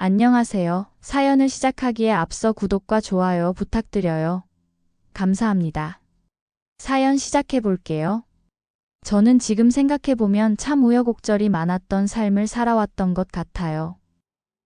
안녕하세요. 사연을 시작하기에 앞서 구독과 좋아요 부탁드려요. 감사합니다. 사연 시작해 볼게요. 저는 지금 생각해보면 참 우여곡절이 많았던 삶을 살아왔던 것 같아요.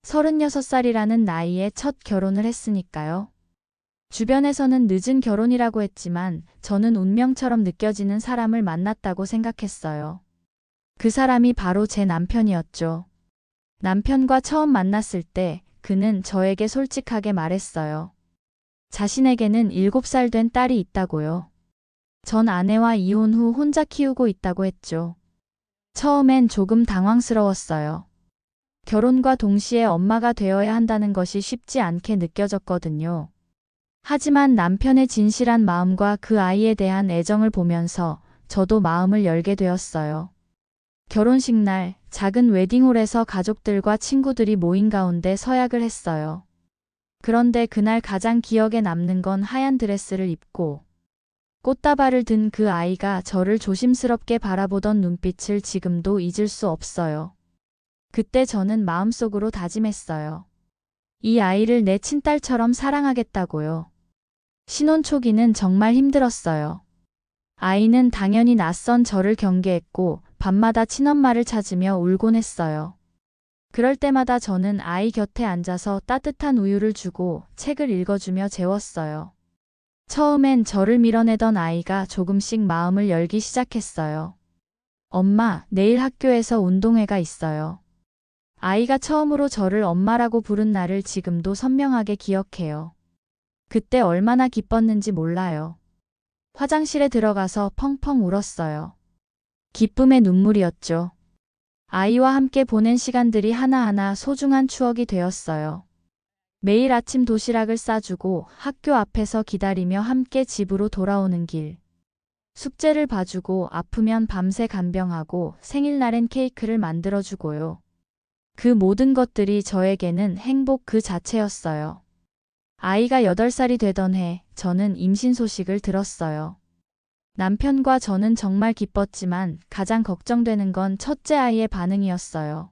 36살이라는 나이에 첫 결혼을 했으니까요. 주변에서는 늦은 결혼이라고 했지만 저는 운명처럼 느껴지는 사람을 만났다고 생각했어요. 그 사람이 바로 제 남편이었죠. 남편과 처음 만났을 때 그는 저에게 솔직하게 말했어요. 자신에게는 7살 된 딸이 있다고요. 전 아내와 이혼 후 혼자 키우고 있다고 했죠. 처음엔 조금 당황스러웠어요. 결혼과 동시에 엄마가 되어야 한다는 것이 쉽지 않게 느껴졌거든요. 하지만 남편의 진실한 마음과 그 아이에 대한 애정을 보면서 저도 마음을 열게 되었어요. 결혼식 날 작은 웨딩홀에서 가족들과 친구들이 모인 가운데 서약을 했어요. 그런데 그날 가장 기억에 남는 건 하얀 드레스를 입고 꽃다발을 든 그 아이가 저를 조심스럽게 바라보던 눈빛을 지금도 잊을 수 없어요. 그때 저는 마음속으로 다짐했어요. 이 아이를 내 친딸처럼 사랑하겠다고요. 신혼 초기는 정말 힘들었어요. 아이는 당연히 낯선 저를 경계했고 밤마다 친엄마를 찾으며 울곤 했어요. 그럴 때마다 저는 아이 곁에 앉아서 따뜻한 우유를 주고 책을 읽어주며 재웠어요. 처음엔 저를 밀어내던 아이가 조금씩 마음을 열기 시작했어요. 엄마, 내일 학교에서 운동회가 있어요. 아이가 처음으로 저를 엄마라고 부른 날을 지금도 선명하게 기억해요. 그때 얼마나 기뻤는지 몰라요. 화장실에 들어가서 펑펑 울었어요. 기쁨의 눈물이었죠. 아이와 함께 보낸 시간들이 하나하나 소중한 추억이 되었어요. 매일 아침 도시락을 싸주고 학교 앞에서 기다리며 함께 집으로 돌아오는 길. 숙제를 봐주고 아프면 밤새 간병하고 생일날엔 케이크를 만들어주고요. 그 모든 것들이 저에게는 행복 그 자체였어요. 아이가 8살이 되던 해 저는 임신 소식을 들었어요. 남편과 저는 정말 기뻤지만 가장 걱정되는 건 첫째 아이의 반응이었어요.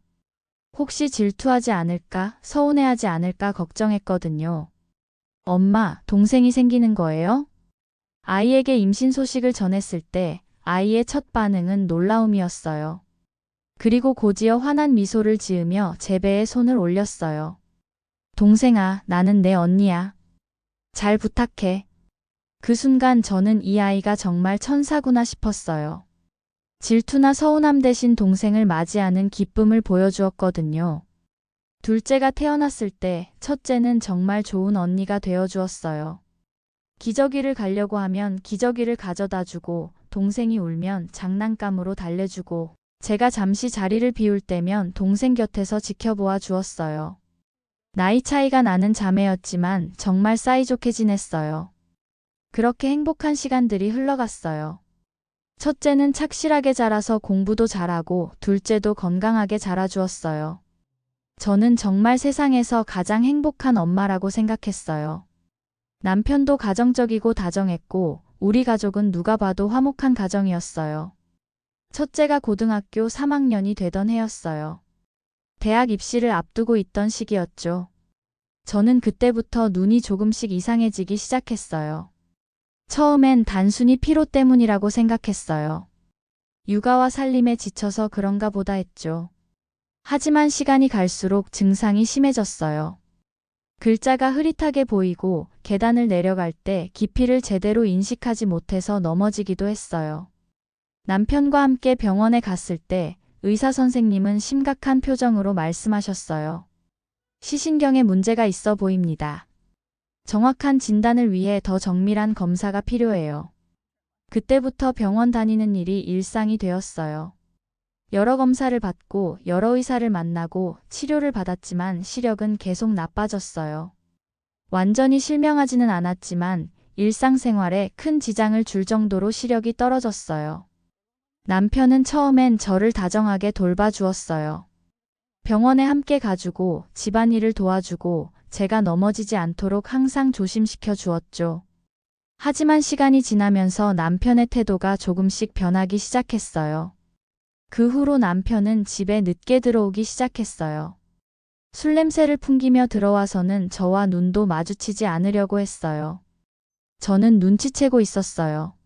혹시 질투하지 않을까, 서운해하지 않을까 걱정했거든요. 엄마, 동생이 생기는 거예요? 아이에게 임신 소식을 전했을 때 아이의 첫 반응은 놀라움이었어요. 그리고 곧이어 환한 미소를 지으며 제 배에 손을 올렸어요. 동생아, 나는 내 언니야. 잘 부탁해. 그 순간 저는 이 아이가 정말 천사구나 싶었어요. 질투나 서운함 대신 동생을 맞이하는 기쁨을 보여주었거든요. 둘째가 태어났을 때 첫째는 정말 좋은 언니가 되어주었어요. 기저귀를 가려고 하면 기저귀를 가져다 주고 동생이 울면 장난감으로 달래주고 제가 잠시 자리를 비울 때면 동생 곁에서 지켜보아 주었어요. 나이 차이가 나는 자매였지만 정말 사이좋게 지냈어요. 그렇게 행복한 시간들이 흘러갔어요. 첫째는 착실하게 자라서 공부도 잘하고 둘째도 건강하게 자라주었어요. 저는 정말 세상에서 가장 행복한 엄마라고 생각했어요. 남편도 가정적이고 다정했고 우리 가족은 누가 봐도 화목한 가정이었어요. 첫째가 고등학교 3학년이 되던 해였어요. 대학 입시를 앞두고 있던 시기였죠. 저는 그때부터 눈이 조금씩 이상해지기 시작했어요. 처음엔 단순히 피로 때문이라고 생각했어요. 육아와 살림에 지쳐서 그런가 보다 했죠. 하지만 시간이 갈수록 증상이 심해졌어요. 글자가 흐릿하게 보이고 계단을 내려갈 때 깊이를 제대로 인식하지 못해서 넘어지기도 했어요. 남편과 함께 병원에 갔을 때 의사 선생님은 심각한 표정으로 말씀하셨어요. 시신경에 문제가 있어 보입니다. 정확한 진단을 위해 더 정밀한 검사가 필요해요. 그때부터 병원 다니는 일이 일상이 되었어요. 여러 검사를 받고 여러 의사를 만나고 치료를 받았지만 시력은 계속 나빠졌어요. 완전히 실명하지는 않았지만 일상생활에 큰 지장을 줄 정도로 시력이 떨어졌어요. 남편은 처음엔 저를 다정하게 돌봐주었어요. 병원에 함께 가주고 집안일을 도와주고 제가 넘어지지 않도록 항상 조심시켜 주었죠. 하지만 시간이 지나면서 남편의 태도가 조금씩 변하기 시작했어요. 그 후로 남편은 집에 늦게 들어오기 시작했어요. 술 냄새를 풍기며 들어와서는 저와 눈도 마주치지 않으려고 했어요. 저는 눈치채고 있었어요.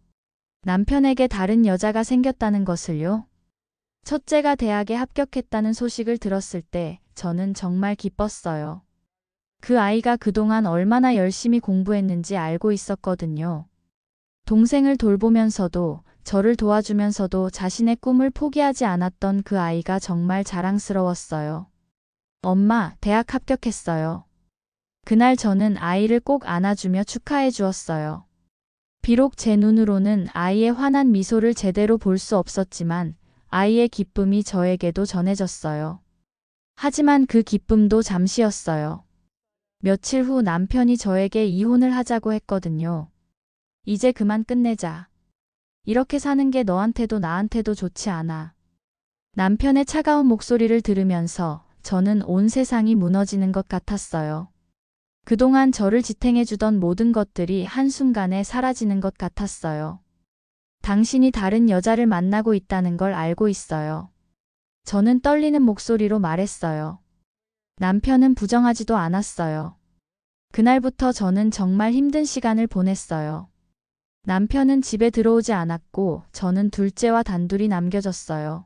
남편에게 다른 여자가 생겼다는 것을요. 첫째가 대학에 합격했다는 소식을 들었을 때 저는 정말 기뻤어요. 그 아이가 그동안 얼마나 열심히 공부했는지 알고 있었거든요. 동생을 돌보면서도 저를 도와주면서도 자신의 꿈을 포기하지 않았던 그 아이가 정말 자랑스러웠어요. 엄마, 대학 합격했어요. 그날 저는 아이를 꼭 안아주며 축하해 주었어요. 비록 제 눈으로는 아이의 환한 미소를 제대로 볼 수 없었지만 아이의 기쁨이 저에게도 전해졌어요. 하지만 그 기쁨도 잠시였어요. 며칠 후 남편이 저에게 이혼을 하자고 했거든요. 이제 그만 끝내자. 이렇게 사는 게 너한테도 나한테도 좋지 않아. 남편의 차가운 목소리를 들으면서 저는 온 세상이 무너지는 것 같았어요. 그동안 저를 지탱해주던 모든 것들이 한순간에 사라지는 것 같았어요. 당신이 다른 여자를 만나고 있다는 걸 알고 있어요. 저는 떨리는 목소리로 말했어요. 남편은 부정하지도 않았어요. 그날부터 저는 정말 힘든 시간을 보냈어요. 남편은 집에 들어오지 않았고 저는 둘째와 단둘이 남겨졌어요.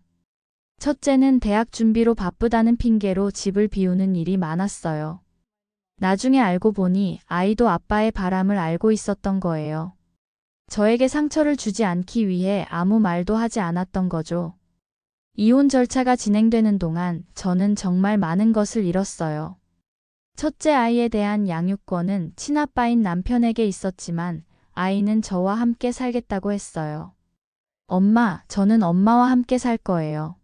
첫째는 대학 준비로 바쁘다는 핑계로 집을 비우는 일이 많았어요. 나중에 알고 보니 아이도 아빠의 바람을 알고 있었던 거예요. 저에게 상처를 주지 않기 위해 아무 말도 하지 않았던 거죠. 이혼 절차가 진행되는 동안 저는 정말 많은 것을 잃었어요. 첫째 아이에 대한 양육권은 친아빠인 남편에게 있었지만 아이는 저와 함께 살겠다고 했어요. 엄마, 저는 엄마와 함께 살 거예요.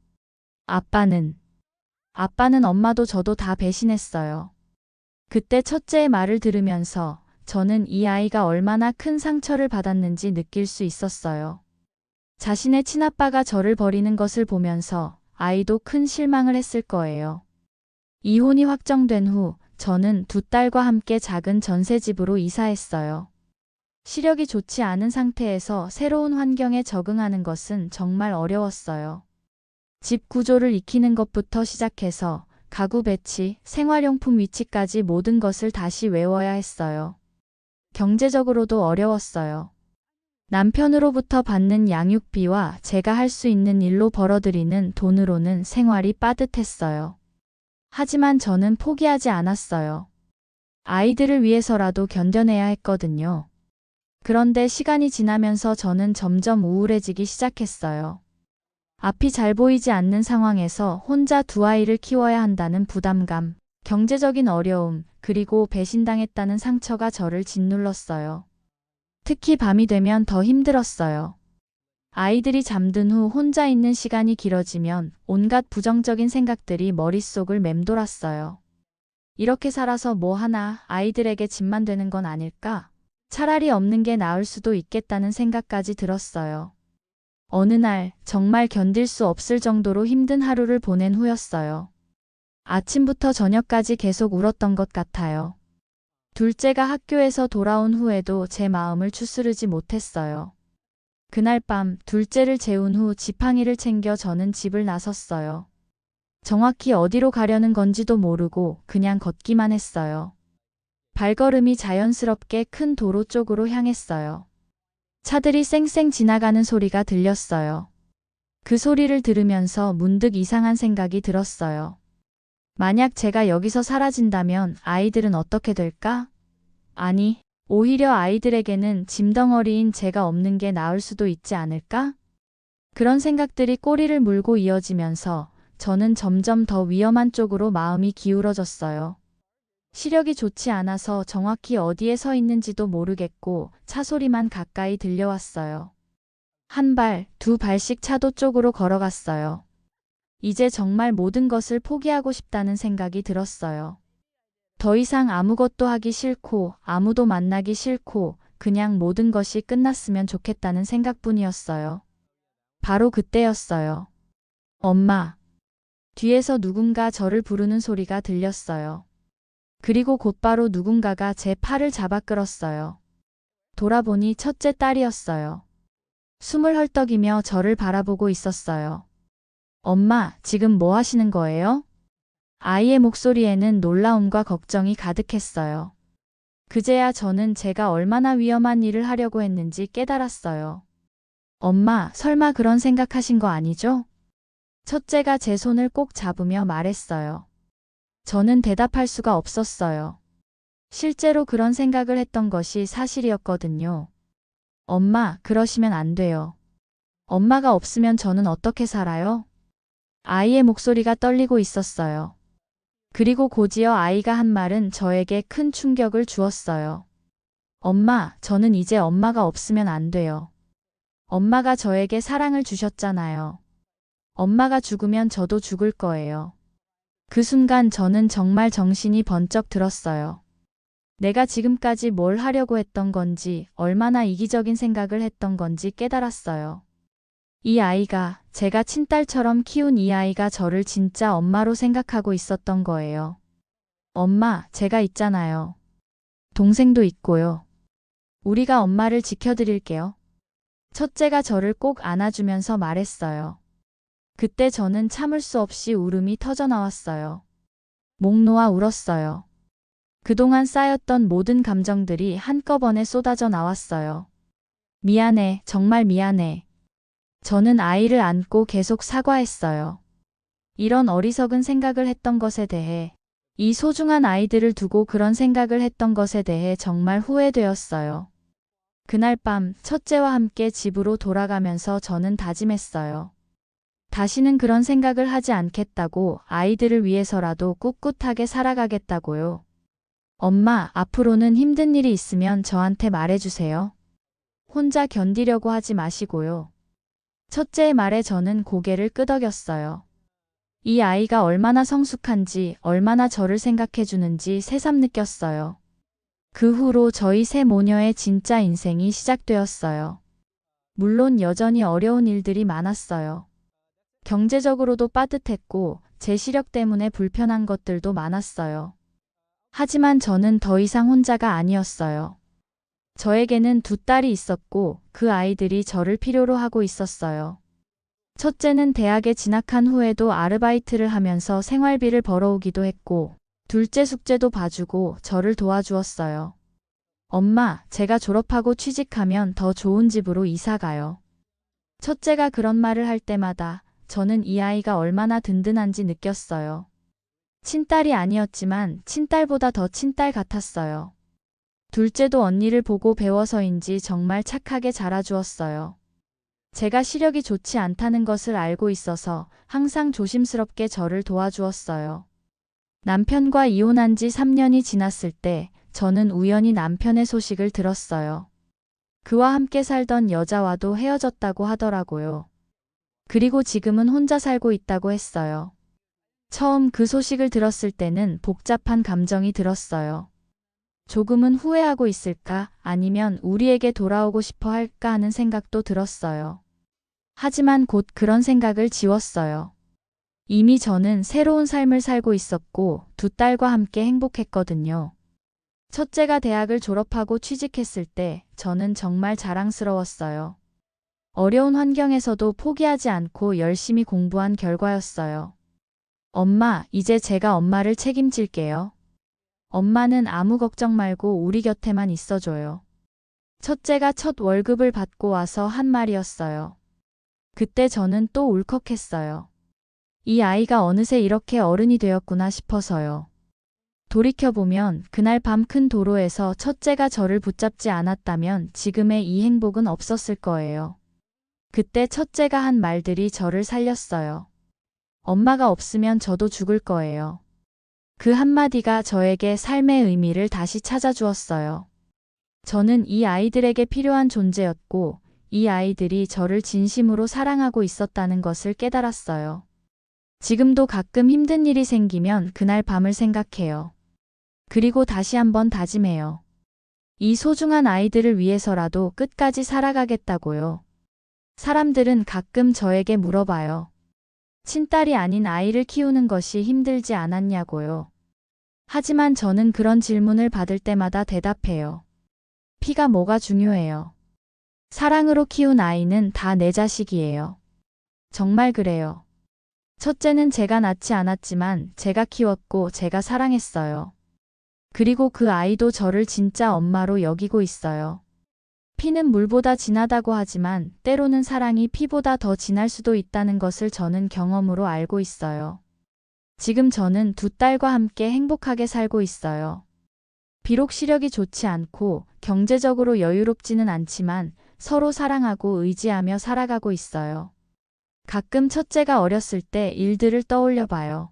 아빠는 엄마도 저도 다 배신했어요. 그때 첫째의 말을 들으면서 저는 이 아이가 얼마나 큰 상처를 받았는지 느낄 수 있었어요. 자신의 친아빠가 저를 버리는 것을 보면서 아이도 큰 실망을 했을 거예요. 이혼이 확정된 후 저는 두 딸과 함께 작은 전셋집으로 이사했어요. 시력이 좋지 않은 상태에서 새로운 환경에 적응하는 것은 정말 어려웠어요. 집 구조를 익히는 것부터 시작해서 가구 배치, 생활용품 위치까지 모든 것을 다시 외워야 했어요. 경제적으로도 어려웠어요. 남편으로부터 받는 양육비와 제가 할 수 있는 일로 벌어들이는 돈으로는 생활이 빠듯했어요. 하지만 저는 포기하지 않았어요. 아이들을 위해서라도 견뎌내야 했거든요. 그런데 시간이 지나면서 저는 점점 우울해지기 시작했어요. 앞이 잘 보이지 않는 상황에서 혼자 두 아이를 키워야 한다는 부담감, 경제적인 어려움, 그리고 배신당했다는 상처가 저를 짓눌렀어요. 특히 밤이 되면 더 힘들었어요. 아이들이 잠든 후 혼자 있는 시간이 길어지면 온갖 부정적인 생각들이 머릿속을 맴돌았어요. 이렇게 살아서 뭐 하나 아이들에게 짐만 되는 건 아닐까? 차라리 없는 게 나을 수도 있겠다는 생각까지 들었어요. 어느 날 정말 견딜 수 없을 정도로 힘든 하루를 보낸 후였어요. 아침부터 저녁까지 계속 울었던 것 같아요. 둘째가 학교에서 돌아온 후에도 제 마음을 추스르지 못했어요. 그날 밤 둘째를 재운 후 지팡이를 챙겨 저는 집을 나섰어요. 정확히 어디로 가려는 건지도 모르고 그냥 걷기만 했어요. 발걸음이 자연스럽게 큰 도로 쪽으로 향했어요. 차들이 쌩쌩 지나가는 소리가 들렸어요. 그 소리를 들으면서 문득 이상한 생각이 들었어요. 만약 제가 여기서 사라진다면 아이들은 어떻게 될까? 아니, 오히려 아이들에게는 짐덩어리인 제가 없는 게 나을 수도 있지 않을까? 그런 생각들이 꼬리를 물고 이어지면서 저는 점점 더 위험한 쪽으로 마음이 기울어졌어요. 시력이 좋지 않아서 정확히 어디에 서 있는지도 모르겠고 차 소리만 가까이 들려왔어요. 한 발, 두 발씩 차도 쪽으로 걸어갔어요. 이제 정말 모든 것을 포기하고 싶다는 생각이 들었어요. 더 이상 아무것도 하기 싫고 아무도 만나기 싫고 그냥 모든 것이 끝났으면 좋겠다는 생각뿐이었어요. 바로 그때였어요. 엄마. 뒤에서 누군가 저를 부르는 소리가 들렸어요. 그리고 곧바로 누군가가 제 팔을 잡아 끌었어요. 돌아보니 첫째 딸이었어요. 숨을 헐떡이며 저를 바라보고 있었어요. 엄마, 지금 뭐 하시는 거예요? 아이의 목소리에는 놀라움과 걱정이 가득했어요. 그제야 저는 제가 얼마나 위험한 일을 하려고 했는지 깨달았어요. 엄마, 설마 그런 생각하신 거 아니죠? 첫째가 제 손을 꼭 잡으며 말했어요. 저는 대답할 수가 없었어요. 실제로 그런 생각을 했던 것이 사실이었거든요. 엄마, 그러시면 안 돼요. 엄마가 없으면 저는 어떻게 살아요? 아이의 목소리가 떨리고 있었어요. 그리고 곧이어 아이가 한 말은 저에게 큰 충격을 주었어요. 엄마, 저는 이제 엄마가 없으면 안 돼요. 엄마가 저에게 사랑을 주셨잖아요. 엄마가 죽으면 저도 죽을 거예요. 그 순간 저는 정말 정신이 번쩍 들었어요. 내가 지금까지 뭘 하려고 했던 건지, 얼마나 이기적인 생각을 했던 건지 깨달았어요. 이 아이가, 제가 친딸처럼 키운 이 아이가 저를 진짜 엄마로 생각하고 있었던 거예요. 엄마, 제가 있잖아요. 동생도 있고요. 우리가 엄마를 지켜드릴게요. 첫째가 저를 꼭 안아주면서 말했어요. 그때 저는 참을 수 없이 울음이 터져 나왔어요. 목 놓아 울었어요. 그동안 쌓였던 모든 감정들이 한꺼번에 쏟아져 나왔어요. 미안해, 정말 미안해. 저는 아이를 안고 계속 사과했어요. 이런 어리석은 생각을 했던 것에 대해, 이 소중한 아이들을 두고 그런 생각을 했던 것에 대해 정말 후회되었어요. 그날 밤 첫째와 함께 집으로 돌아가면서 저는 다짐했어요. 다시는 그런 생각을 하지 않겠다고, 아이들을 위해서라도 꿋꿋하게 살아가겠다고요. 엄마, 앞으로는 힘든 일이 있으면 저한테 말해주세요. 혼자 견디려고 하지 마시고요. 첫째의 말에 저는 고개를 끄덕였어요. 이 아이가 얼마나 성숙한지, 얼마나 저를 생각해주는지 새삼 느꼈어요. 그 후로 저희 세 모녀의 진짜 인생이 시작되었어요. 물론 여전히 어려운 일들이 많았어요. 경제적으로도 빠듯했고, 제 시력 때문에 불편한 것들도 많았어요. 하지만 저는 더 이상 혼자가 아니었어요. 저에게는 두 딸이 있었고, 그 아이들이 저를 필요로 하고 있었어요. 첫째는 대학에 진학한 후에도 아르바이트를 하면서 생활비를 벌어오기도 했고, 둘째 숙제도 봐주고 저를 도와주었어요. 엄마, 제가 졸업하고 취직하면 더 좋은 집으로 이사 가요. 첫째가 그런 말을 할 때마다 저는 이 아이가 얼마나 든든한지 느꼈어요. 친딸이 아니었지만 친딸보다 더 친딸 같았어요. 둘째도 언니를 보고 배워서인지 정말 착하게 자라주었어요. 제가 시력이 좋지 않다는 것을 알고 있어서 항상 조심스럽게 저를 도와주었어요. 남편과 이혼한 지 3년이 지났을 때 저는 우연히 남편의 소식을 들었어요. 그와 함께 살던 여자와도 헤어졌다고 하더라고요. 그리고 지금은 혼자 살고 있다고 했어요. 처음 그 소식을 들었을 때는 복잡한 감정이 들었어요. 조금은 후회하고 있을까, 아니면 우리에게 돌아오고 싶어 할까 하는 생각도 들었어요. 하지만 곧 그런 생각을 지웠어요. 이미 저는 새로운 삶을 살고 있었고 두 딸과 함께 행복했거든요. 첫째가 대학을 졸업하고 취직했을 때 저는 정말 자랑스러웠어요. 어려운 환경에서도 포기하지 않고 열심히 공부한 결과였어요. 엄마, 이제 제가 엄마를 책임질게요. 엄마는 아무 걱정 말고 우리 곁에만 있어줘요. 첫째가 첫 월급을 받고 와서 한 말이었어요. 그때 저는 또 울컥했어요. 이 아이가 어느새 이렇게 어른이 되었구나 싶어서요. 돌이켜보면 그날 밤 큰 도로에서 첫째가 저를 붙잡지 않았다면 지금의 이 행복은 없었을 거예요. 그때 첫째가 한 말들이 저를 살렸어요. 엄마가 없으면 저도 죽을 거예요. 그 한마디가 저에게 삶의 의미를 다시 찾아주었어요. 저는 이 아이들에게 필요한 존재였고, 이 아이들이 저를 진심으로 사랑하고 있었다는 것을 깨달았어요. 지금도 가끔 힘든 일이 생기면 그날 밤을 생각해요. 그리고 다시 한번 다짐해요. 이 소중한 아이들을 위해서라도 끝까지 살아가겠다고요. 사람들은 가끔 저에게 물어봐요. 친딸이 아닌 아이를 키우는 것이 힘들지 않았냐고요. 하지만 저는 그런 질문을 받을 때마다 대답해요. 피가 뭐가 중요해요. 사랑으로 키운 아이는 다 내 자식이에요. 정말 그래요. 첫째는 제가 낳지 않았지만 제가 키웠고 제가 사랑했어요. 그리고 그 아이도 저를 진짜 엄마로 여기고 있어요. 피는 물보다 진하다고 하지만 때로는 사랑이 피보다 더 진할 수도 있다는 것을 저는 경험으로 알고 있어요. 지금 저는 두 딸과 함께 행복하게 살고 있어요. 비록 시력이 좋지 않고 경제적으로 여유롭지는 않지만 서로 사랑하고 의지하며 살아가고 있어요. 가끔 첫째가 어렸을 때 일들을 떠올려 봐요.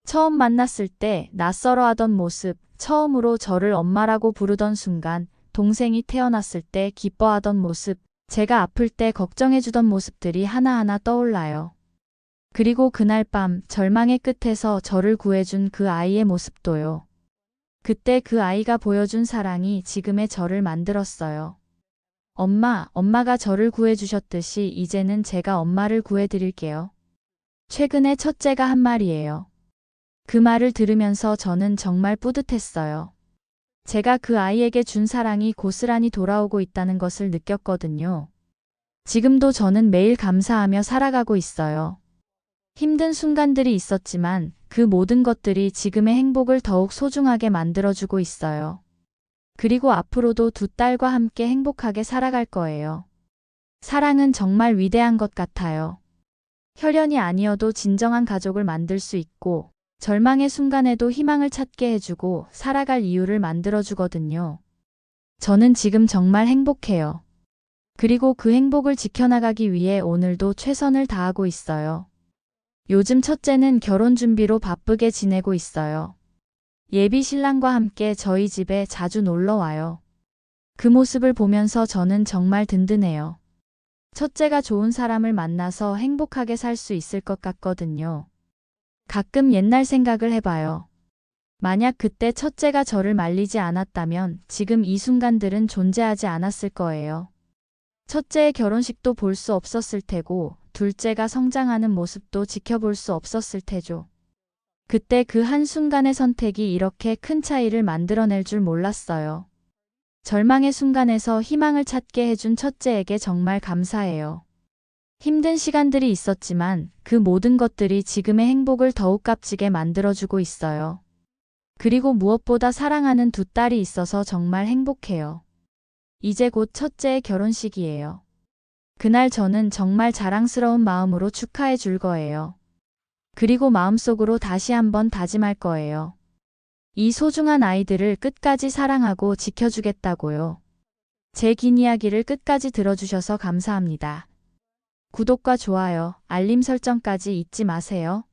처음 만났을 때 낯설어하던 모습, 처음으로 저를 엄마라고 부르던 순간, 동생이 태어났을 때 기뻐하던 모습, 제가 아플 때 걱정해주던 모습들이 하나하나 떠올라요. 그리고 그날 밤 절망의 끝에서 저를 구해준 그 아이의 모습도요. 그때 그 아이가 보여준 사랑이 지금의 저를 만들었어요. 엄마가 저를 구해주셨듯이 이제는 제가 엄마를 구해드릴게요. 최근에 첫째가 한 말이에요. 그 말을 들으면서 저는 정말 뿌듯했어요. 제가 그 아이에게 준 사랑이 고스란히 돌아오고 있다는 것을 느꼈거든요. 지금도 저는 매일 감사하며 살아가고 있어요. 힘든 순간들이 있었지만 그 모든 것들이 지금의 행복을 더욱 소중하게 만들어주고 있어요. 그리고 앞으로도 두 딸과 함께 행복하게 살아갈 거예요. 사랑은 정말 위대한 것 같아요. 혈연이 아니어도 진정한 가족을 만들 수 있고 절망의 순간에도 희망을 찾게 해주고 살아갈 이유를 만들어주거든요. 저는 지금 정말 행복해요. 그리고 그 행복을 지켜나가기 위해 오늘도 최선을 다하고 있어요. 요즘 첫째는 결혼 준비로 바쁘게 지내고 있어요. 예비 신랑과 함께 저희 집에 자주 놀러 와요. 그 모습을 보면서 저는 정말 든든해요. 첫째가 좋은 사람을 만나서 행복하게 살 수 있을 것 같거든요. 가끔 옛날 생각을 해봐요. 만약 그때 첫째가 저를 말리지 않았다면 지금 이 순간들은 존재하지 않았을 거예요. 첫째의 결혼식도 볼 수 없었을 테고 둘째가 성장하는 모습도 지켜볼 수 없었을 테죠. 그때 그 한순간의 선택이 이렇게 큰 차이를 만들어낼 줄 몰랐어요. 절망의 순간에서 희망을 찾게 해준 첫째에게 정말 감사해요. 힘든 시간들이 있었지만 그 모든 것들이 지금의 행복을 더욱 값지게 만들어주고 있어요. 그리고 무엇보다 사랑하는 두 딸이 있어서 정말 행복해요. 이제 곧 첫째의 결혼식이에요. 그날 저는 정말 자랑스러운 마음으로 축하해 줄 거예요. 그리고 마음속으로 다시 한번 다짐할 거예요. 이 소중한 아이들을 끝까지 사랑하고 지켜주겠다고요. 제 긴 이야기를 끝까지 들어주셔서 감사합니다. 구독과 좋아요, 알림 설정까지 잊지 마세요.